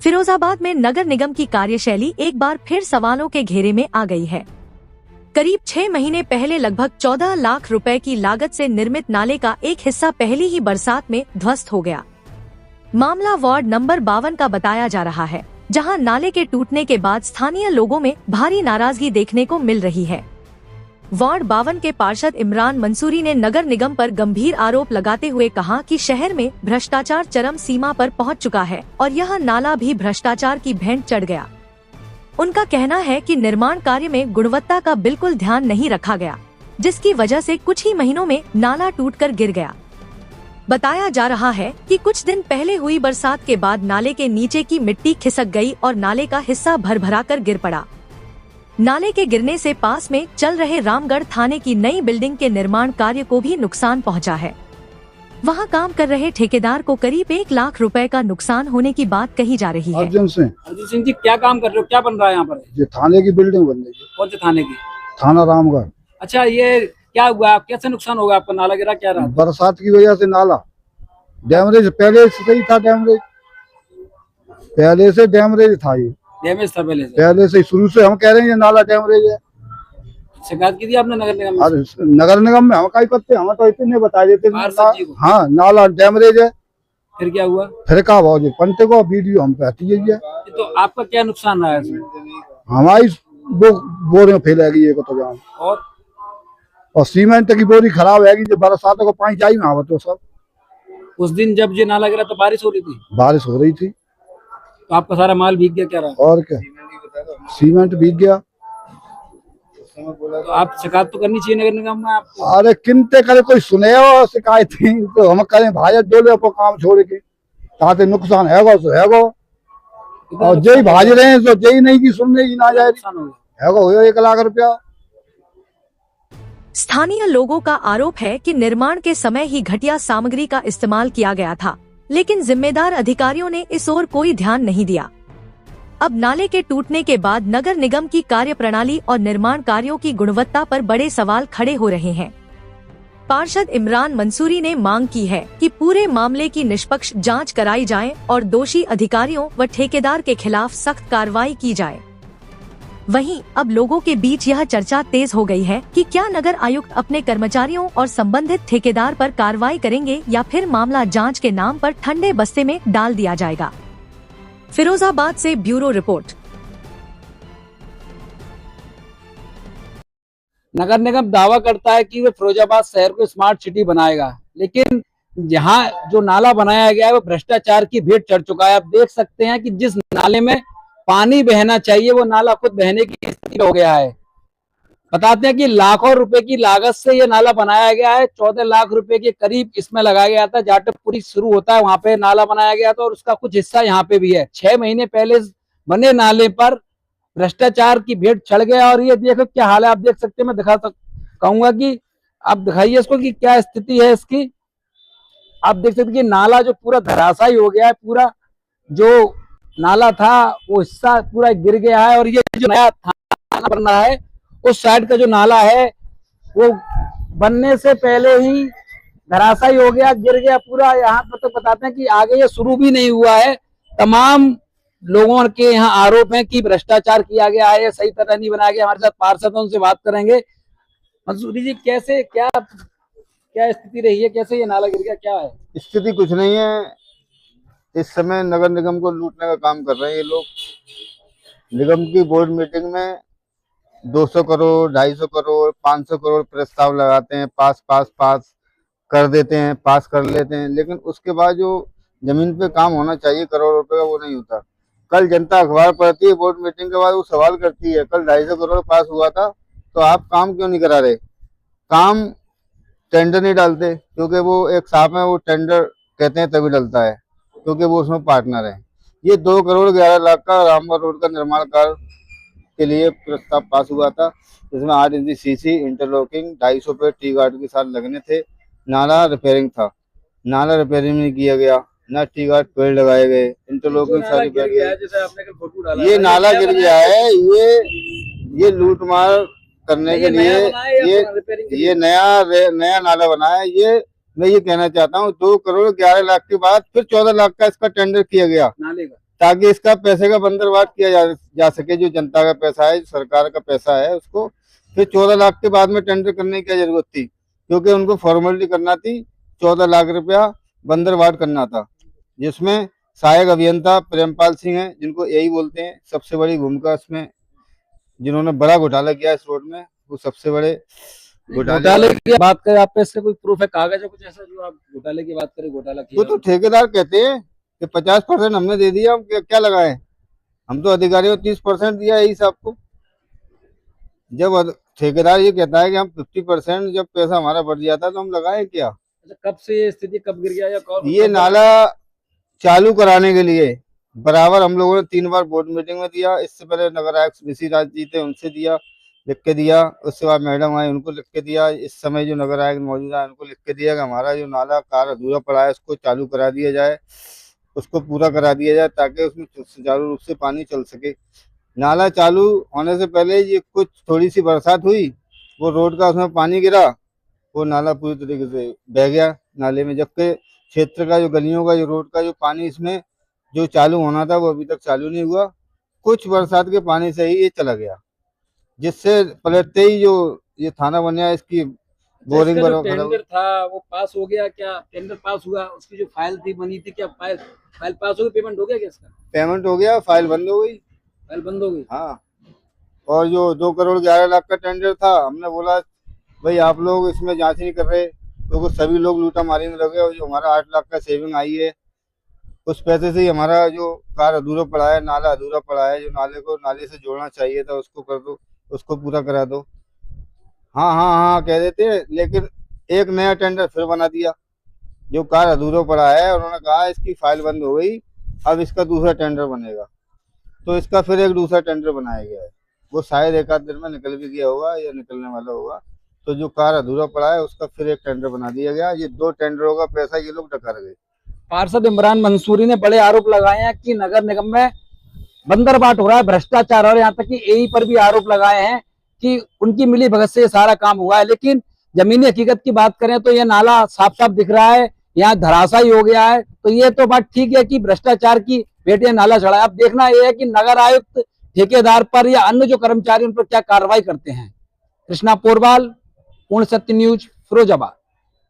फिरोजाबाद में नगर निगम की कार्यशैली एक बार फिर सवालों के घेरे में आ गई है। करीब 6 महीने पहले लगभग 14 लाख रुपए की लागत से निर्मित नाले का एक हिस्सा पहली ही बरसात में ध्वस्त हो गया। मामला वार्ड नंबर 52 का बताया जा रहा है, जहां नाले के टूटने के बाद स्थानीय लोगों में भारी नाराजगी देखने को मिल रही है। वार्ड 52 के पार्षद इमरान मंसूरी ने नगर निगम पर गंभीर आरोप लगाते हुए कहा कि शहर में भ्रष्टाचार चरम सीमा पर पहुंच चुका है और यह नाला भी भ्रष्टाचार की भेंट चढ़ गया। उनका कहना है कि निर्माण कार्य में गुणवत्ता का बिल्कुल ध्यान नहीं रखा गया, जिसकी वजह से कुछ ही महीनों में नाला टूटकर गिर गया। बताया जा रहा है कि कुछ दिन पहले हुई बरसात के बाद नाले के नीचे की मिट्टी खिसक गई और नाले का हिस्सा भरभरा कर गिर पड़ा। नाले के गिरने से पास में चल रहे रामगढ़ थाने की नई बिल्डिंग के निर्माण कार्य को भी नुकसान पहुंचा है। वहां काम कर रहे ठेकेदार को करीब 1 लाख रुपए का नुकसान होने की बात कही जा रही है। अर्जुन सिंह जी, क्या काम कर रहे हो? क्या बन रहा है यहाँ पर? ये थाने की बिल्डिंग बन रही है। कौन से थाने की? थाना रामगढ़। अच्छा, ये क्या हुआ? कैसे नुकसान होगा आपका? नाला गिरा क्या रहा? बरसात की वजह से नाला डैमरेज पहले से ही था। डैमरेज पहले से डैमरेज था। ये डैमेज था पहले से शुरू से हम कह रहे हैं ये नाला डैमरेज है। शिकायत की थी आपने नगर निगम में? नगर निगम में हम कहीं करते, हमें तो इतने बता देते हाँ नाला डैमरेज है। फिर क्या हुआ? फिर का भाव पंटे को वीडियो हम पे आती है। तो आपका क्या नुकसान रहा है इसमें? हमारी बोरियां फैलेगी ये तो जान, और सीमेंट की बोरी खराब है। जो बरसात को पानी चाहिए वहाँ तो सब। उस दिन जब ये नाला गिरा तो बारिश हो रही थी? बारिश हो रही थी। तो आपका सारा माल भीग गया क्या रहा? और क्या, सीमेंट भीग गया। तो आप शिकायत तो करनी चाहिए नगर निगम में आपको। अरे किनते करे, कोई सुने हो शिकायत थी तो हम करें भाजत डोले पर काम छोड़ के। ताते नुकसान है और जय भाज रहे हैं तो जय नहीं की सुनने की ना जाए। 1 लाख रुपया। स्थानीय लोगों का आरोप है कि निर्माण के समय ही घटिया सामग्री का इस्तेमाल किया गया था, लेकिन जिम्मेदार अधिकारियों ने इस ओर कोई ध्यान नहीं दिया। अब नाले के टूटने के बाद नगर निगम की कार्यप्रणाली और निर्माण कार्यों की गुणवत्ता पर बड़े सवाल खड़े हो रहे हैं। पार्षद इमरान मंसूरी ने मांग की है कि पूरे मामले की निष्पक्ष जांच कराई जाए और दोषी अधिकारियों व ठेकेदार के खिलाफ सख्त कार्रवाई की जाए। वहीं अब लोगों के बीच यह चर्चा तेज हो गई है कि क्या नगर आयुक्त अपने कर्मचारियों और संबंधित ठेकेदार पर कार्रवाई करेंगे या फिर मामला जांच के नाम पर ठंडे बस्ते में डाल दिया जाएगा। फिरोजाबाद से ब्यूरो रिपोर्ट। नगर निगम दावा करता है कि वे फिरोजाबाद शहर को स्मार्ट सिटी बनाएगा, लेकिन यहाँ जो नाला बनाया गया है वो भ्रष्टाचार की भेंट चढ़ चुका है। आप देख सकते हैं कि जिस नाले में पानी बहना चाहिए वो नाला खुद बहने की स्थिति हो गया है। बताते हैं कि लाखों रुपए की लागत से ये नाला बनाया गया है। 14 लाख रुपए के करीब इसमें लगाया गया था। जाटपुरी शुरू होता है वहां पे नाला बनाया गया था और उसका कुछ हिस्सा यहाँ पे भी है। 6 महीने पहले बने नाले पर भ्रष्टाचार की भेंट चढ़ गया और ये देखो क्या हाल है। आप देख सकते हैं, मैं कहूंगा कि आप दिखाइए इसको कि क्या स्थिति है इसकी। आप देख सकते हैं कि नाला जो पूरा धराशायी हो गया है, पूरा जो नाला था वो हिस्सा पूरा गिर गया है। और ये जो नया थाना बन रहा है उस साइड का जो नाला है वो बनने से पहले ही धराशायी हो गया, गिर गया पूरा। यहाँ पर तो बताते हैं कि आगे ये शुरू भी नहीं हुआ है। तमाम लोगों के यहाँ आरोप है कि भ्रष्टाचार किया गया है, सही तरह नहीं बनाया गया। हमारे साथ पार्षद हैं, उनसे बात करेंगे। मंसूरी जी, कैसे क्या स्थिति रही है? कैसे ये नाला गिर गया? क्या है स्थिति? कुछ नहीं है। इस समय नगर निगम को लूटने का काम कर रहे हैं ये लोग। निगम की बोर्ड मीटिंग में 200 करोड़, 250 करोड़, 500 करोड़ प्रस्ताव लगाते हैं, पास कर देते हैं, पास कर लेते हैं, लेकिन उसके बाद जो जमीन पे काम होना चाहिए करोड़ रुपए का वो नहीं होता। कल जनता अखबार पढ़ती है, बोर्ड मीटिंग के बाद वो सवाल करती है कल 250 करोड़ पास हुआ था तो आप काम क्यों नहीं करा रहे? काम टेंडर नहीं डालते क्योंकि वो एक साहब है, वो टेंडर कहते हैं तभी डलता है क्योंकि वो उसमें पार्टनर है। ये 2 करोड़ 11 लाख का रामगढ़ रोड का निर्माण कार्य के लिए प्रस्ताव पास हुआ था, जिसमें 8 इंची सीसी, इंटरलॉकिंग, 250 पे टी गार्ड के साथ लगने थे। नाला रिपेयरिंग था, नाला रिपेयरिंग नहीं किया गया, ना टी गार्ड पेड़ लगाए गए, इंटरलॉकिंग सारी कर गए। ये नाला गिर गया है। ये लूटमार करने के लिए ये नया नाला बना है। ये मैं ये कहना चाहता हूँ 2 करोड़ 11 लाख के बाद फिर 14 लाख का इसका टेंडर किया गया ताकि इसका पैसे का बंदरवाट किया जा सके। जो जनता का पैसा है, जो सरकार का पैसा है, उसको फिर 14 लाख के बाद में टेंडर करने की क्या जरूरत थी, क्योंकि उनको फॉर्मेलिटी करना थी। 14 लाख रुपया बंदरवाट करना था, जिसमें सहायक अभियंता प्रेमपाल सिंह है, जिनको यही बोलते हैं सबसे बड़ी भूमिका इसमें, जिन्होंने बड़ा घोटाला किया इस रोड में, वो सबसे बड़े घोटाले की बात करें, आप पे इससे कोई प्रूफ है, कागज है कुछ ऐसा जो आप घोटाले की बात करें, घोटाला किया? वो तो ठेकेदार कहते हैं कि 50% हमने दे दिया, हम क्या लगाए, हम तो अधिकारियों को 30% दिया यही साहब को। जब ठेकेदार ये कहता है कि हम 50%, जब पैसा हमारा बढ़ जाता तो हम लगाए क्या? कब से ये स्थिति कब गिर गया, या ये नाला चालू कराने के लिए बराबर हम लोगों ने 3 बार बोर्ड मीटिंग में दिया। इससे पहले नगर आयुक्त ऋषि राज जी थे, उनसे दिया, लिख के दिया। उसके बाद मैडम आए, उनको लिख के दिया। इस समय जो नगर आयुक्त मौजूदा है, उनको लिख के दिया कि हमारा जो नाला कार्य अधूरा पड़ा है, उसको चालू करा दिया जाए, उसको पूरा करा दिया जाए, ताकि उसमें सुचारू रूप से पानी चल सके। नाला चालू होने से पहले ये कुछ थोड़ी सी बरसात हुई, वो रोड का उसमें पानी गिरा, वो नाला पूरी तरीके से बह गया नाले में। जबकि क्षेत्र का जो गलियों का जो रोड का जो पानी इसमें जो चालू होना था, वो अभी तक चालू नहीं हुआ। कुछ बरसात के पानी से ही ये चला गया, जिससे पलटते ही जो ये थाना बनिया, इसकी बोरिंग टेंडर था वो पास हो गया क्या? टेंडर पास हुआ, उसकी जो फाइल थी बनी थी, क्या फाइल पास हो गई, पेमेंट हो गया क्या इसका? पेमेंट हो गया, फाइल बंद हो गई। फाइल बंद हो गई, हाँ। और जो 2 करोड़ 11 लाख का टेंडर था, हमने बोला भाई आप लोग इसमें जांच नहीं कर रहे, तो सभी लोग लूटा मारी में लगे। और जो हमारा 8 लाख का सेविंग आई है, उस पैसे से ही हमारा जो कार्य अधूरा पड़ा है, नाला अधूरा पड़ा है, जो नाले को नाले से जोड़ना चाहिए था, उसको कर दो, उसको पूरा करा दो। हाँ हाँ हाँ कह देते, लेकिन एक नया टेंडर फिर बना दिया जो कार्य अधूरा पड़ा है। उन्होंने कहा इसकी फाइल बंद हो गई, अब इसका दूसरा टेंडर बनेगा। तो इसका फिर एक दूसरा टेंडर बनाया गया है, वो शायद एक आध दिन में निकल भी गया होगा या निकलने वाला होगा। तो जो कार्य अधूरा पड़ा है, उसका फिर एक टेंडर बना दिया गया। ये 2 टेंडरों का पैसा ये लोग डकर गए। पार्षद इमरान मंसूरी ने बड़े आरोप लगाए हैं कि नगर निगम में बंदरबाट हो रहा है, भ्रष्टाचार, और यहाँ तक कि एई पर भी आरोप लगाए हैं कि उनकी मिली भगत से ये सारा काम हुआ है। लेकिन जमीनी हकीकत की बात करें तो ये नाला साफ साफ दिख रहा है, यहाँ धराशायी हो गया है। तो ये तो बात ठीक है कि भ्रष्टाचार की बेटियां नाला चढ़ा है। अब देखना यह है कि नगर आयुक्त ठेकेदार पर या अन्य जो कर्मचारी उन पर क्या कार्रवाई करते हैं। कृष्णा पोरवाल, पूर्ण सत्य न्यूज, फिरोजाबाद।